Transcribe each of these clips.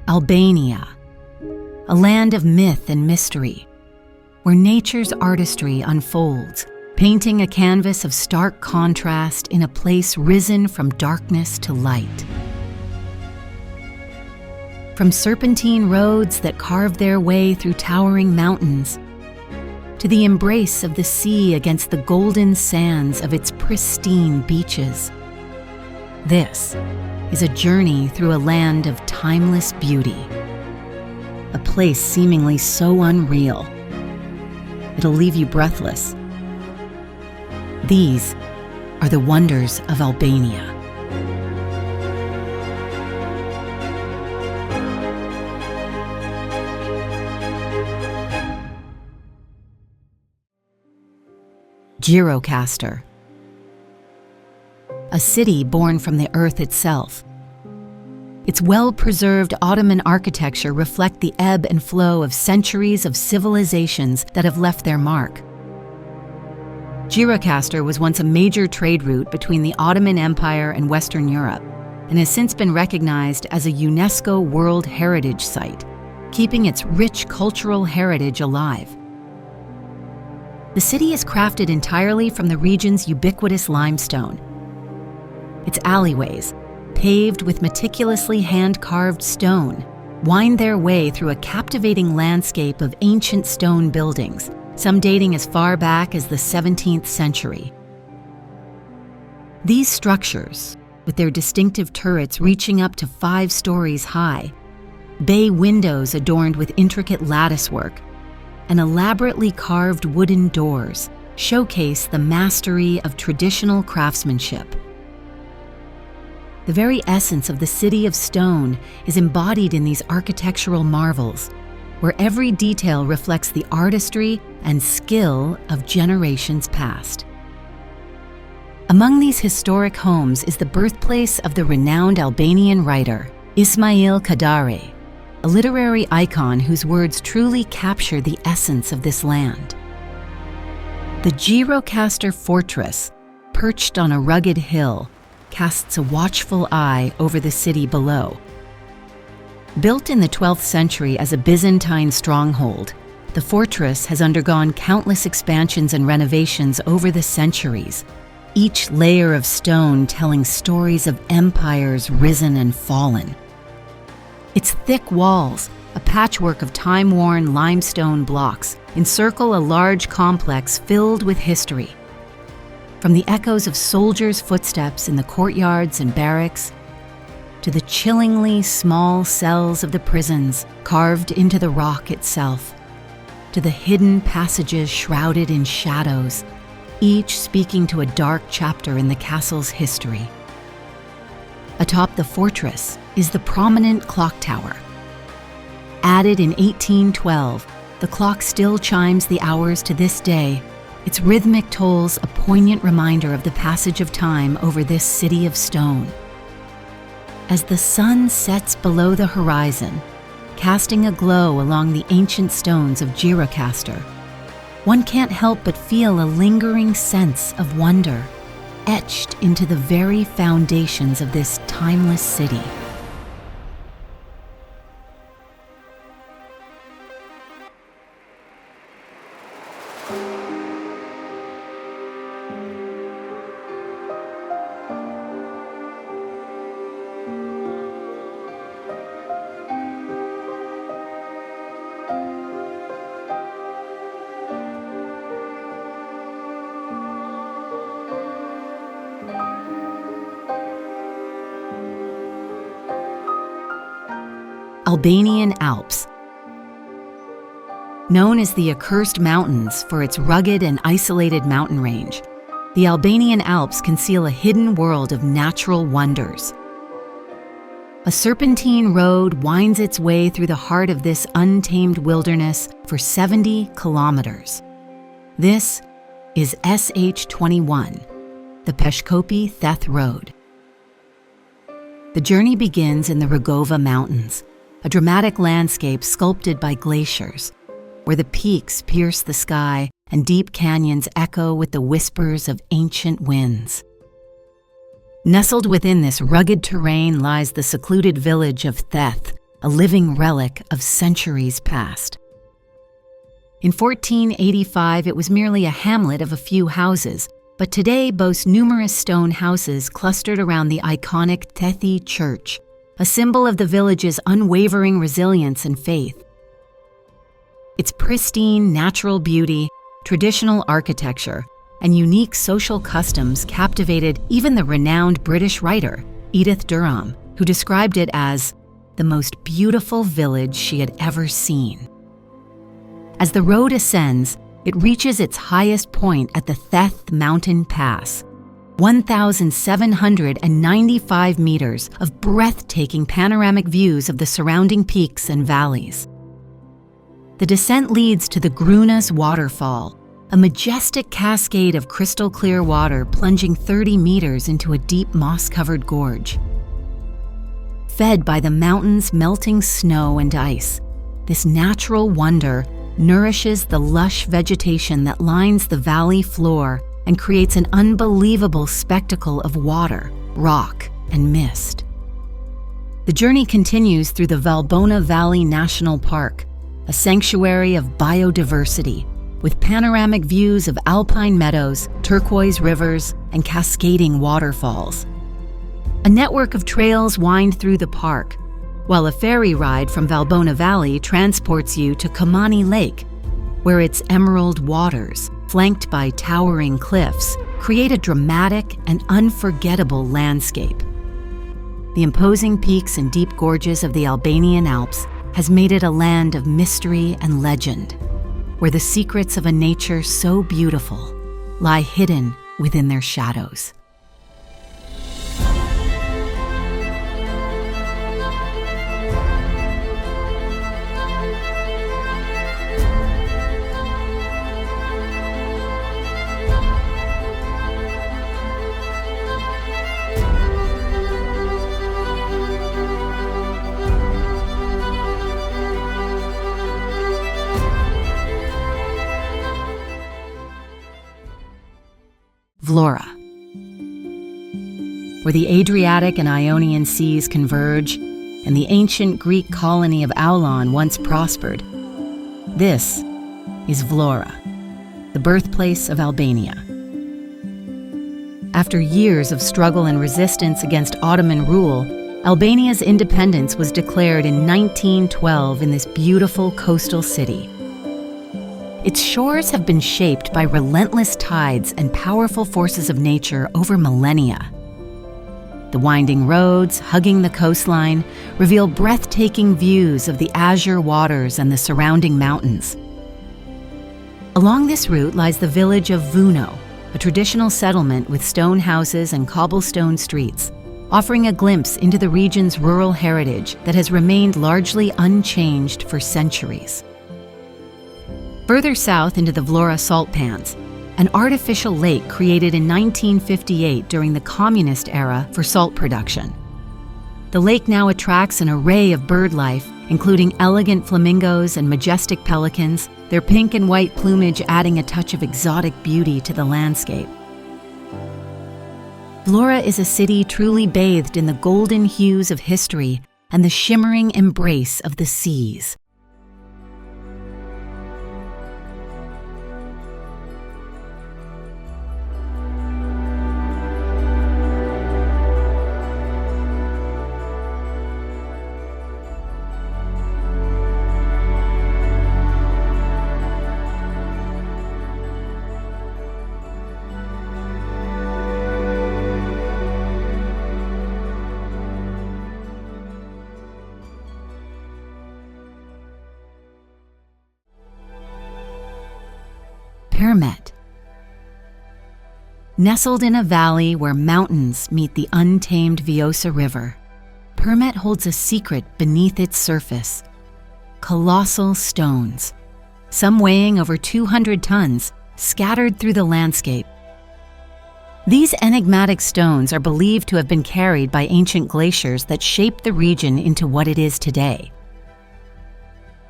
Albania, a land of myth and mystery, where nature's artistry unfolds, painting a canvas of stark contrast in a place risen from darkness to light. From serpentine roads that carve their way through towering mountains, to the embrace of the sea against the golden sands of its pristine beaches. This is a journey through a land of timeless beauty, a place seemingly so unreal, it'll leave you breathless. These are the wonders of Albania. Gjirokaster, a city born from the earth itself. Its well-preserved Ottoman architecture reflect the ebb and flow of centuries of civilizations that have left their mark. Gjirokaster was once a major trade route between the Ottoman Empire and Western Europe, and has since been recognized as a UNESCO World Heritage Site, keeping its rich cultural heritage alive. The city is crafted entirely from the region's ubiquitous limestone. Its alleyways, paved with meticulously hand-carved stone, wind their way through a captivating landscape of ancient stone buildings, some dating as far back as the 17th century. These structures, with their distinctive turrets reaching up to 5 stories high, bay windows adorned with intricate latticework, and elaborately carved wooden doors, showcase the mastery of traditional craftsmanship. The very essence of the city of stone is embodied in these architectural marvels, where every detail reflects the artistry and skill of generations past. Among these historic homes is the birthplace of the renowned Albanian writer, Ismail Kadare, a literary icon whose words truly capture the essence of this land. The Gjirokaster fortress, perched on a rugged hill, casts a watchful eye over the city below. Built in the 12th century as a Byzantine stronghold, the fortress has undergone countless expansions and renovations over the centuries, each layer of stone telling stories of empires risen and fallen. Its thick walls, a patchwork of time-worn limestone blocks, encircle a large complex filled with history. From the echoes of soldiers' footsteps in the courtyards and barracks, to the chillingly small cells of the prisons carved into the rock itself, to the hidden passages shrouded in shadows, each speaking to a dark chapter in the castle's history. Atop the fortress is the prominent clock tower. Added in 1812, the clock still chimes the hours to this day, its rhythmic tolls a poignant reminder of the passage of time over this city of stone. As the sun sets below the horizon, casting a glow along the ancient stones of Gjirokaster, one can't help but feel a lingering sense of wonder, etched into the very foundations of this timeless city. Albanian Alps. Known as the Accursed Mountains for its rugged and isolated mountain range, the Albanian Alps conceal a hidden world of natural wonders. A serpentine road winds its way through the heart of this untamed wilderness for 70 kilometers. This is SH21, the Peshkopi-Theth Road. The journey begins in the Rugova Mountains, a dramatic landscape sculpted by glaciers, where the peaks pierce the sky and deep canyons echo with the whispers of ancient winds. Nestled within this rugged terrain lies the secluded village of Theth, a living relic of centuries past. In 1485, it was merely a hamlet of a few houses, but today boasts numerous stone houses clustered around the iconic Thethi Church, a symbol of the village's unwavering resilience and faith. Its pristine natural beauty, traditional architecture, and unique social customs captivated even the renowned British writer, Edith Durham, who described it as the most beautiful village she had ever seen. As the road ascends, it reaches its highest point at the Theth Mountain Pass, 1,795 meters of breathtaking panoramic views of the surrounding peaks and valleys. The descent leads to the Grunas waterfall, a majestic cascade of crystal-clear water plunging 30 meters into a deep moss-covered gorge. Fed by the mountain's melting snow and ice, this natural wonder nourishes the lush vegetation that lines the valley floor and creates an unbelievable spectacle of water, rock, and mist. The journey continues through the Valbona Valley National Park, a sanctuary of biodiversity, with panoramic views of alpine meadows, turquoise rivers, and cascading waterfalls. A network of trails wind through the park, while a ferry ride from Valbona Valley transports you to Kamani Lake, where its emerald waters, flanked by towering cliffs, create a dramatic and unforgettable landscape. The imposing peaks and deep gorges of the Albanian Alps has made it a land of mystery and legend, where the secrets of a nature so beautiful lie hidden within their shadows. Vlore, where the Adriatic and Ionian seas converge and the ancient Greek colony of Aulon once prospered. This is Vlore, the birthplace of Albania. After years of struggle and resistance against Ottoman rule, Albania's independence was declared in 1912 in this beautiful coastal city. Its shores have been shaped by relentless tides and powerful forces of nature over millennia. The winding roads, hugging the coastline, reveal breathtaking views of the azure waters and the surrounding mountains. Along this route lies the village of Vuno, a traditional settlement with stone houses and cobblestone streets, offering a glimpse into the region's rural heritage that has remained largely unchanged for centuries. Further south into the Vlora salt pans, an artificial lake created in 1958 during the communist era for salt production. The lake now attracts an array of bird life, including elegant flamingos and majestic pelicans, their pink and white plumage adding a touch of exotic beauty to the landscape. Vlora is a city truly bathed in the golden hues of history and the shimmering embrace of the seas. Permet. Nestled in a valley where mountains meet the untamed Vjosa River, Permet holds a secret beneath its surface. Colossal stones, some weighing over 200 tons, scattered through the landscape. These enigmatic stones are believed to have been carried by ancient glaciers that shaped the region into what it is today.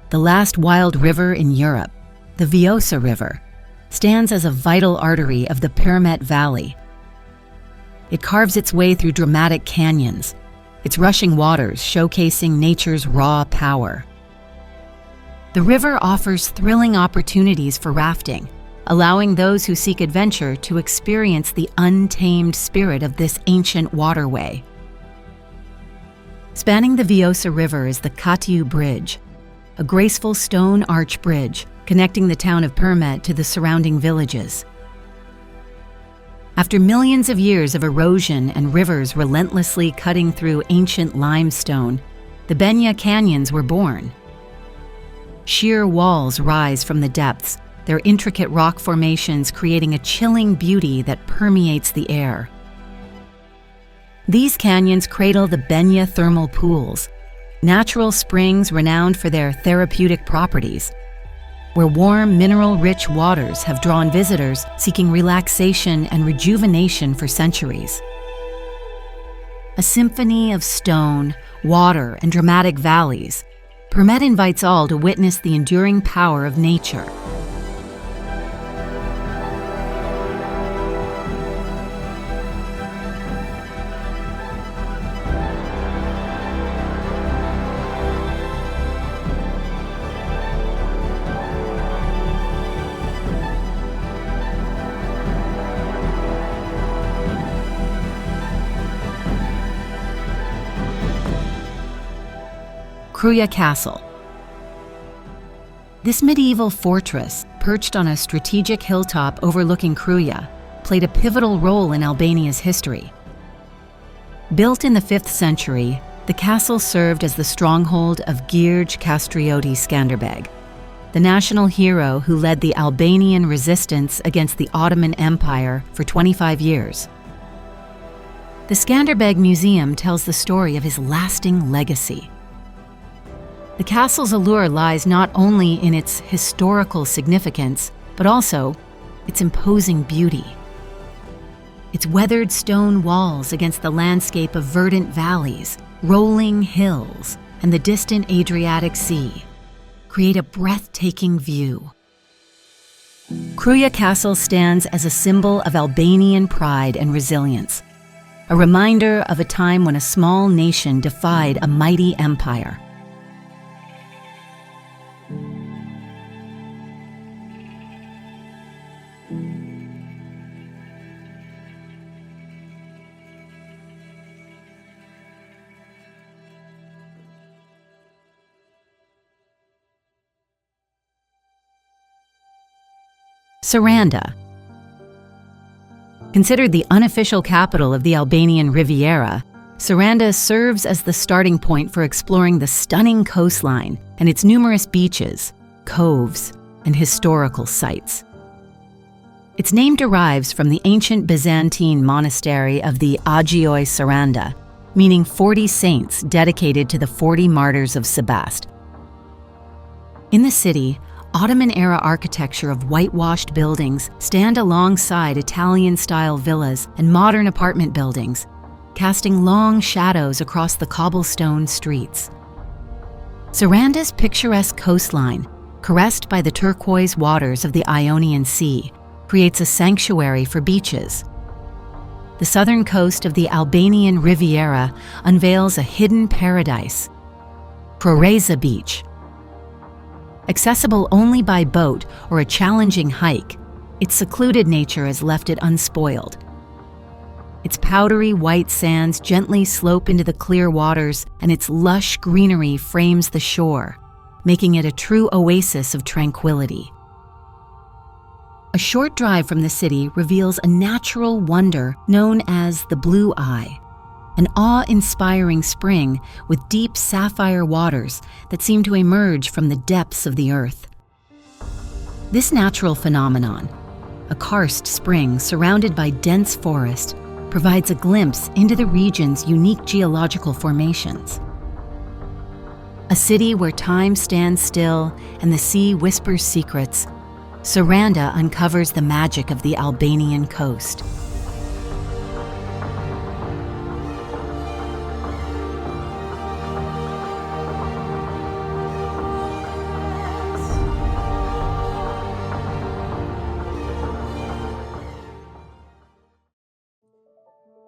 The last wild river in Europe, the Vjosa River, stands as a vital artery of the Permet Valley. It carves its way through dramatic canyons, its rushing waters showcasing nature's raw power. The river offers thrilling opportunities for rafting, allowing those who seek adventure to experience the untamed spirit of this ancient waterway. Spanning the Vjosa River is the Katiu Bridge, a graceful stone arch bridge connecting the town of Permet to the surrounding villages. After millions of years of erosion and rivers relentlessly cutting through ancient limestone, the Benya Canyons were born. Sheer walls rise from the depths, their intricate rock formations creating a chilling beauty that permeates the air. These canyons cradle the Benya thermal pools, natural springs renowned for their therapeutic properties, where warm, mineral-rich waters have drawn visitors seeking relaxation and rejuvenation for centuries. A symphony of stone, water, and dramatic valleys, Permet invites all to witness the enduring power of nature. Kruje Castle. This medieval fortress, perched on a strategic hilltop overlooking Kruje, played a pivotal role in Albania's history. Built in the 5th century, the castle served as the stronghold of Gjirokaster Skanderbeg, the national hero who led the Albanian resistance against the Ottoman Empire for 25 years. The Skanderbeg Museum tells the story of his lasting legacy. The castle's allure lies not only in its historical significance, but also its imposing beauty. Its weathered stone walls against the landscape of verdant valleys, rolling hills, and the distant Adriatic Sea create a breathtaking view. Kruje Castle stands as a symbol of Albanian pride and resilience, a reminder of a time when a small nation defied a mighty empire. Sarande. Considered the unofficial capital of the Albanian Riviera, Sarande serves as the starting point for exploring the stunning coastline and its numerous beaches, coves, and historical sites. Its name derives from the ancient Byzantine monastery of the Agioi Sarande, meaning 40 saints dedicated to the 40 martyrs of Sebaste. In the city, Ottoman-era architecture of whitewashed buildings stand alongside Italian-style villas and modern apartment buildings, casting long shadows across the cobblestone streets. Sarande's picturesque coastline, caressed by the turquoise waters of the Ionian Sea, creates a sanctuary for beaches. The southern coast of the Albanian Riviera unveils a hidden paradise, Kruje Beach. Accessible only by boat or a challenging hike, its secluded nature has left it unspoiled. Its powdery white sands gently slope into the clear waters, and its lush greenery frames the shore, making it a true oasis of tranquility. A short drive from the city reveals a natural wonder known as the Blue Eye, an awe-inspiring spring with deep sapphire waters that seem to emerge from the depths of the earth. This natural phenomenon, a karst spring surrounded by dense forest, provides a glimpse into the region's unique geological formations. A city where time stands still and the sea whispers secrets, Sarande uncovers the magic of the Albanian coast.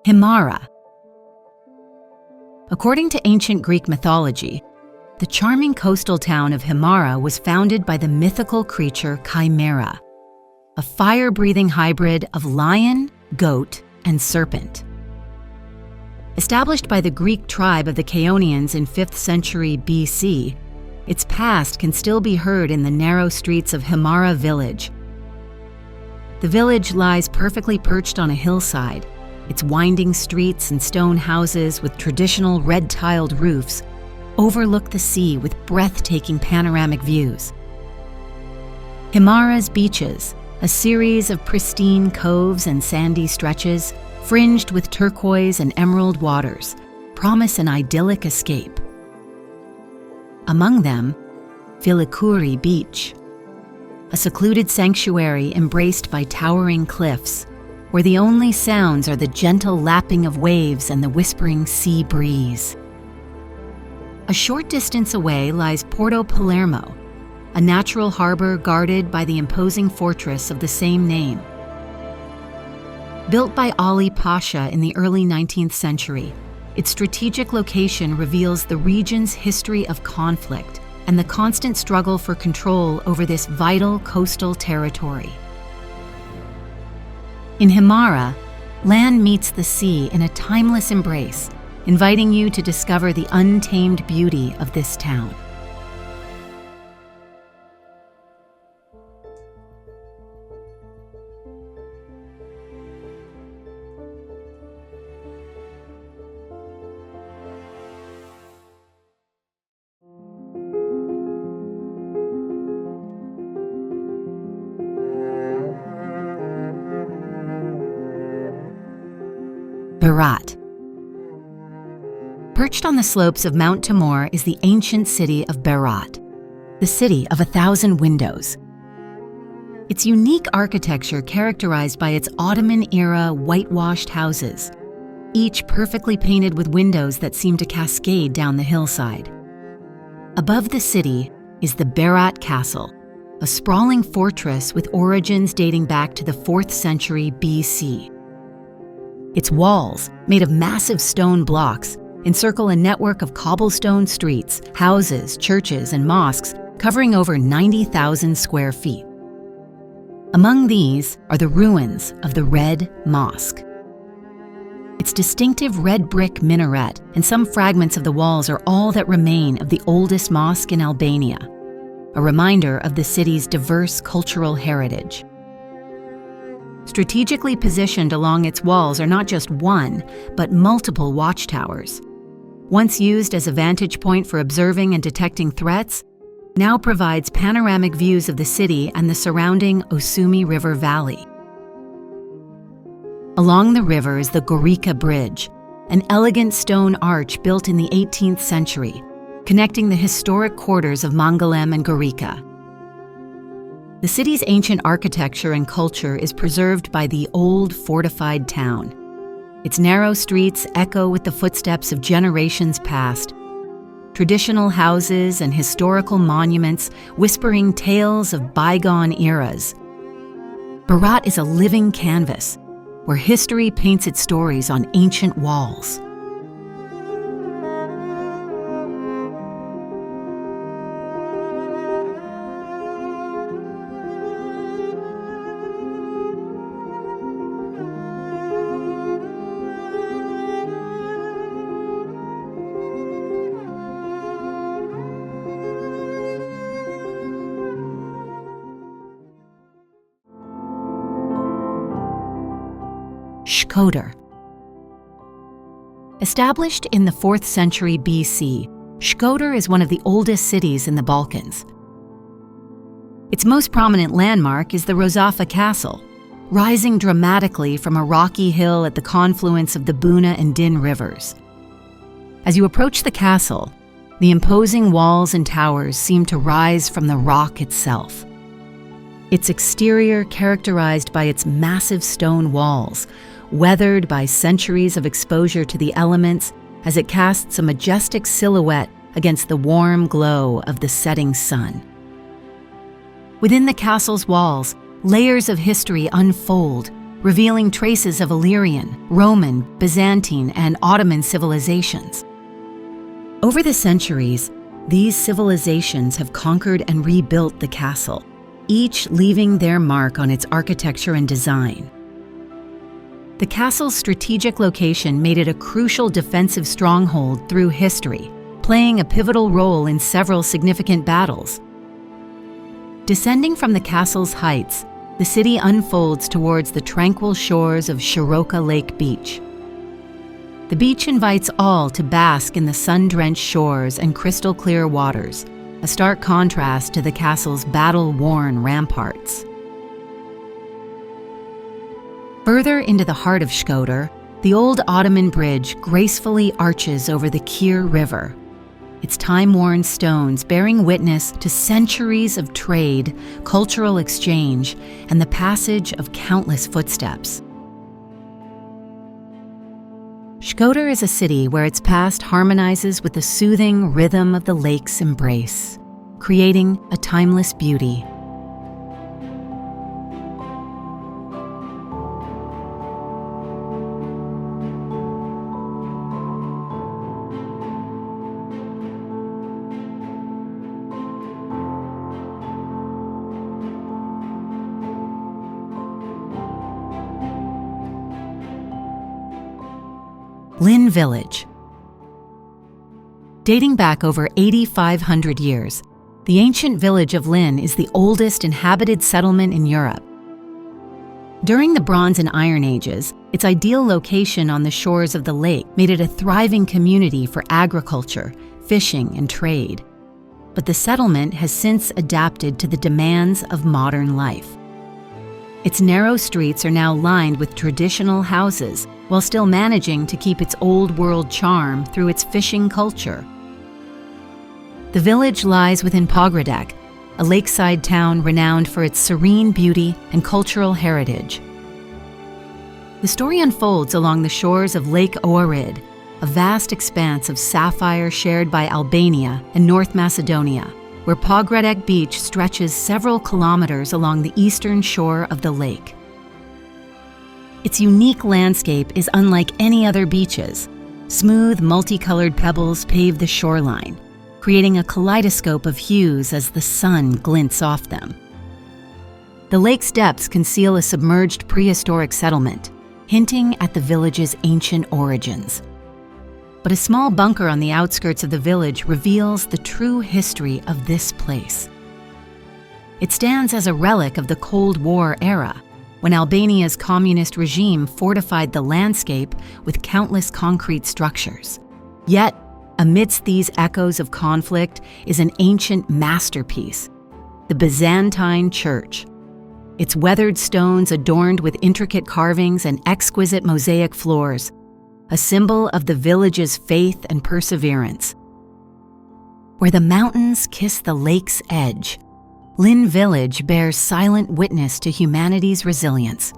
Himare. According to ancient Greek mythology, the charming coastal town of Himare was founded by the mythical creature Chimera, a fire-breathing hybrid of lion, goat, and serpent. Established by the Greek tribe of the Chaonians in 5th century BC, its past can still be heard in the narrow streets of Himare village. The village lies perfectly perched on a hillside. Its winding streets and stone houses with traditional red-tiled roofs overlook the sea with breathtaking panoramic views. Himare's beaches, a series of pristine coves and sandy stretches, fringed with turquoise and emerald waters, promise an idyllic escape. Among them, Filikuri Beach, a secluded sanctuary embraced by towering cliffs, where the only sounds are the gentle lapping of waves and the whispering sea breeze. A short distance away lies Porto Palermo, a natural harbor guarded by the imposing fortress of the same name. Built by Ali Pasha in the early 19th century, its strategic location reveals the region's history of conflict and the constant struggle for control over this vital coastal territory. In Himare, land meets the sea in a timeless embrace, inviting you to discover the untamed beauty of this town. Berat. Perched on the slopes of Mount Timur is the ancient city of Berat, the city of 1,000 windows. Its unique architecture characterized by its Ottoman-era whitewashed houses, each perfectly painted with windows that seem to cascade down the hillside. Above the city is the Kruje Castle, a sprawling fortress with origins dating back to the 4th century BC. Its walls, made of massive stone blocks, encircle a network of cobblestone streets, houses, churches, and mosques covering over 90,000 square feet. Among these are the ruins of the Red Mosque. Its distinctive red brick minaret and some fragments of the walls are all that remain of the oldest mosque in Albania, a reminder of the city's diverse cultural heritage. Strategically positioned along its walls are not just one, but multiple watchtowers. Once used as a vantage point for observing and detecting threats, now provides panoramic views of the city and the surrounding Osumi River Valley. Along the river is the Gjirokaster Bridge, an elegant stone arch built in the 18th century, connecting the historic quarters of Mangalem and Gjirokaster. The city's ancient architecture and culture is preserved by the old fortified town. Its narrow streets echo with the footsteps of generations past. Traditional houses and historical monuments whispering tales of bygone eras. Berat is a living canvas where history paints its stories on ancient walls. Shkoder. Established in the 4th century BC, Shkoder is one of the oldest cities in the Balkans. Its most prominent landmark is the Kruje Castle, rising dramatically from a rocky hill at the confluence of the Buna and Din rivers. As you approach the castle, the imposing walls and towers seem to rise from the rock itself. Its exterior characterized by its massive stone walls, weathered by centuries of exposure to the elements as it casts a majestic silhouette against the warm glow of the setting sun. Within the castle's walls, layers of history unfold, revealing traces of Illyrian, Roman, Byzantine, and Ottoman civilizations. Over the centuries, these civilizations have conquered and rebuilt the castle, each leaving their mark on its architecture and design. The castle's strategic location made it a crucial defensive stronghold through history, playing a pivotal role in several significant battles. Descending from the castle's heights, the city unfolds towards the tranquil shores of Široka Lake Beach. The beach invites all to bask in the sun-drenched shores and crystal-clear waters, a stark contrast to the castle's battle-worn ramparts. Further into the heart of Shkoder, the old Ottoman bridge gracefully arches over the Kir River, its time-worn stones bearing witness to centuries of trade, cultural exchange, and the passage of countless footsteps. Shkoder is a city where its past harmonizes with the soothing rhythm of the lake's embrace, creating a timeless beauty. Lin Village. Dating back over 8,500 years, the ancient village of Lin is the oldest inhabited settlement in Europe. During the Bronze and Iron Ages, its ideal location on the shores of the lake made it a thriving community for agriculture, fishing, and trade. But the settlement has since adapted to the demands of modern life. Its narrow streets are now lined with traditional houses, while still managing to keep its old-world charm through its fishing culture. The village lies within Pogradec, a lakeside town renowned for its serene beauty and cultural heritage. The story unfolds along the shores of Lake Ohrid, a vast expanse of sapphire shared by Albania and North Macedonia, where Pogradec Beach stretches several kilometers along the eastern shore of the lake. Its unique landscape is unlike any other beaches. Smooth, multicolored pebbles pave the shoreline, creating a kaleidoscope of hues as the sun glints off them. The lake's depths conceal a submerged prehistoric settlement, hinting at the village's ancient origins. But a small bunker on the outskirts of the village reveals the true history of this place. It stands as a relic of the Cold War era, when Albania's communist regime fortified the landscape with countless concrete structures. Yet, amidst these echoes of conflict is an ancient masterpiece, the Byzantine church. Its weathered stones adorned with intricate carvings and exquisite mosaic floors, a symbol of the village's faith and perseverance. Where the mountains kiss the lake's edge, Lin Village bears silent witness to humanity's resilience.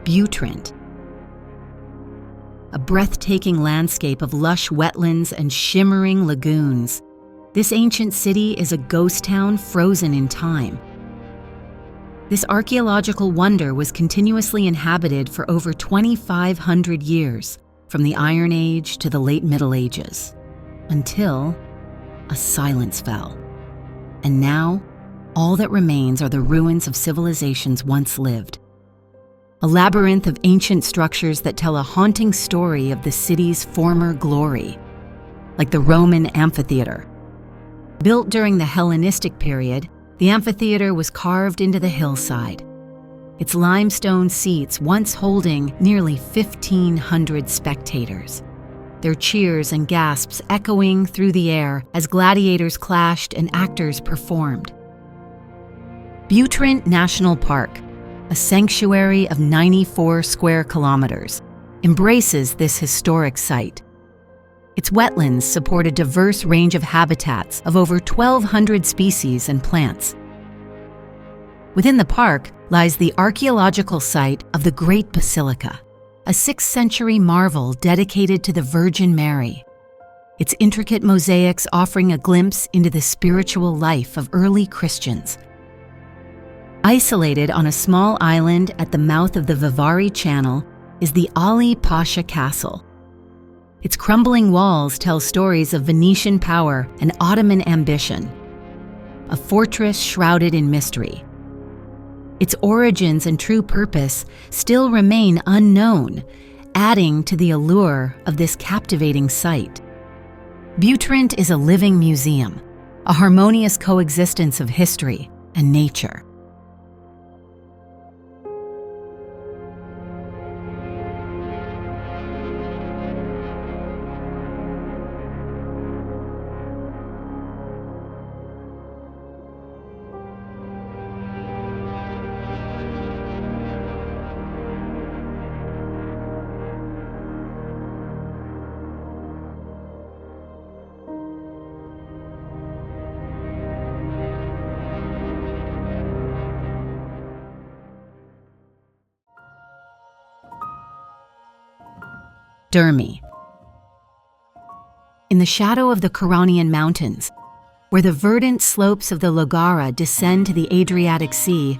Butrint. A breathtaking landscape of lush wetlands and shimmering lagoons. This ancient city is a ghost town frozen in time. This archaeological wonder was continuously inhabited for over 2,500 years, from the Iron Age to the late Middle Ages, until a silence fell. And now, all that remains are the ruins of civilizations once lived. A labyrinth of ancient structures that tell a haunting story of the city's former glory, like the Roman amphitheater. Built during the Hellenistic period, the amphitheater was carved into the hillside, its limestone seats once holding nearly 1,500 spectators, their cheers and gasps echoing through the air as gladiators clashed and actors performed. Butrint National Park, a sanctuary of 94 square kilometers, embraces this historic site. Its wetlands support a diverse range of habitats of over 1,200 species and plants. Within the park lies the archaeological site of the Great Basilica, a 6th century marvel dedicated to the Virgin Mary. Its intricate mosaics offering a glimpse into the spiritual life of early Christians. Isolated on a small island at the mouth of the Vlore Channel is the Ali Pasha Castle. Its crumbling walls tell stories of Venetian power and Ottoman ambition, a fortress shrouded in mystery. Its origins and true purpose still remain unknown, adding to the allure of this captivating site. Butrint is a living museum, a harmonious coexistence of history and nature. Dhermi. In the shadow of the Kyranian Mountains, where the verdant slopes of the Logara descend to the Adriatic Sea,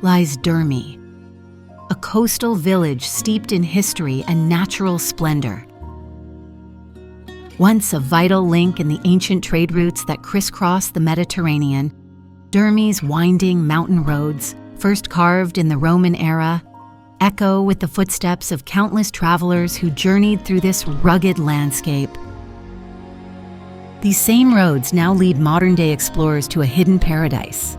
lies Dhermi, a coastal village steeped in history and natural splendor. Once a vital link in the ancient trade routes that crisscross the Mediterranean, Dhermi's winding mountain roads, first carved in the Roman era, echo with the footsteps of countless travelers who journeyed through this rugged landscape. These same roads now lead modern-day explorers to a hidden paradise.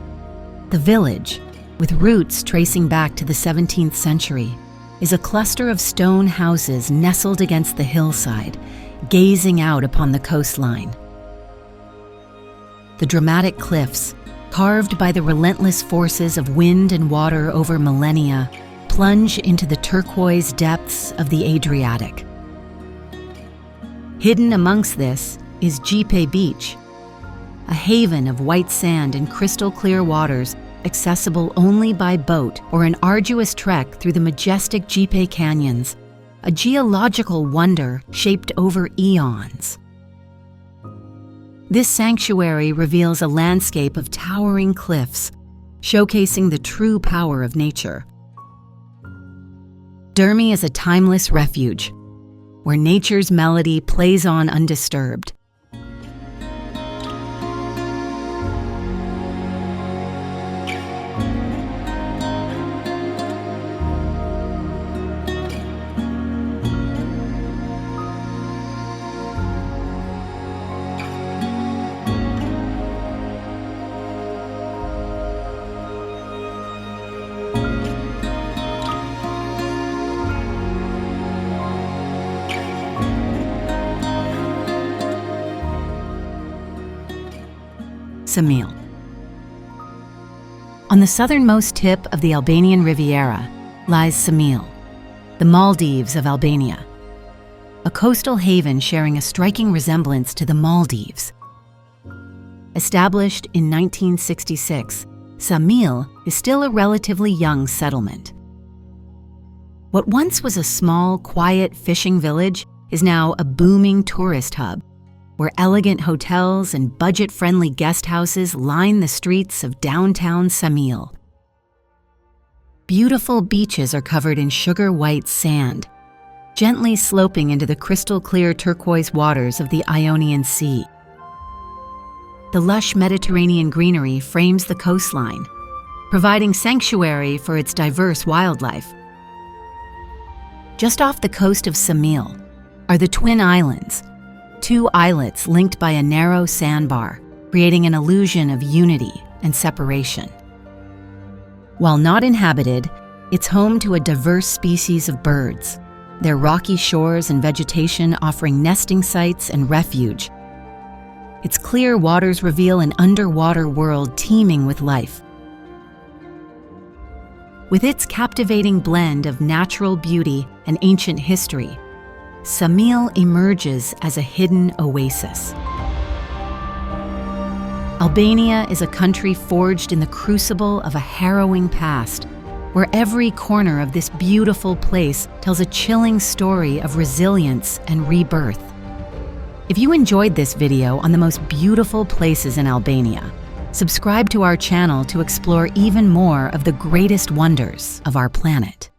The village, with roots tracing back to the 17th century, is a cluster of stone houses nestled against the hillside, gazing out upon the coastline. The dramatic cliffs, carved by the relentless forces of wind and water over millennia, plunge into the turquoise depths of the Adriatic. Hidden amongst this is Gjipe Beach, a haven of white sand and crystal-clear waters accessible only by boat or an arduous trek through the majestic Gjipe canyons, a geological wonder shaped over eons. This sanctuary reveals a landscape of towering cliffs, showcasing the true power of nature. Dhermi is a timeless refuge, where nature's melody plays on undisturbed. Ksamil. On the southernmost tip of the Albanian Riviera lies Ksamil, the Maldives of Albania, a coastal haven sharing a striking resemblance to the Maldives. Established in 1966, Ksamil is still a relatively young settlement. What once was a small, quiet fishing village is now a booming tourist hub, where elegant hotels and budget-friendly guest houses line the streets of downtown Ksamil. Beautiful beaches are covered in sugar-white sand, gently sloping into the crystal-clear turquoise waters of the Ionian Sea. The lush Mediterranean greenery frames the coastline, providing sanctuary for its diverse wildlife. Just off the coast of Ksamil are the Twin Islands, two islets linked by a narrow sandbar, creating an illusion of unity and separation. While not inhabited, it's home to a diverse species of birds, their rocky shores and vegetation offering nesting sites and refuge. Its clear waters reveal an underwater world teeming with life. With its captivating blend of natural beauty and ancient history, Ksamil emerges as a hidden oasis. Albania is a country forged in the crucible of a harrowing past, where every corner of this beautiful place tells a chilling story of resilience and rebirth. If you enjoyed this video on the most beautiful places in Albania, subscribe to our channel to explore even more of the greatest wonders of our planet.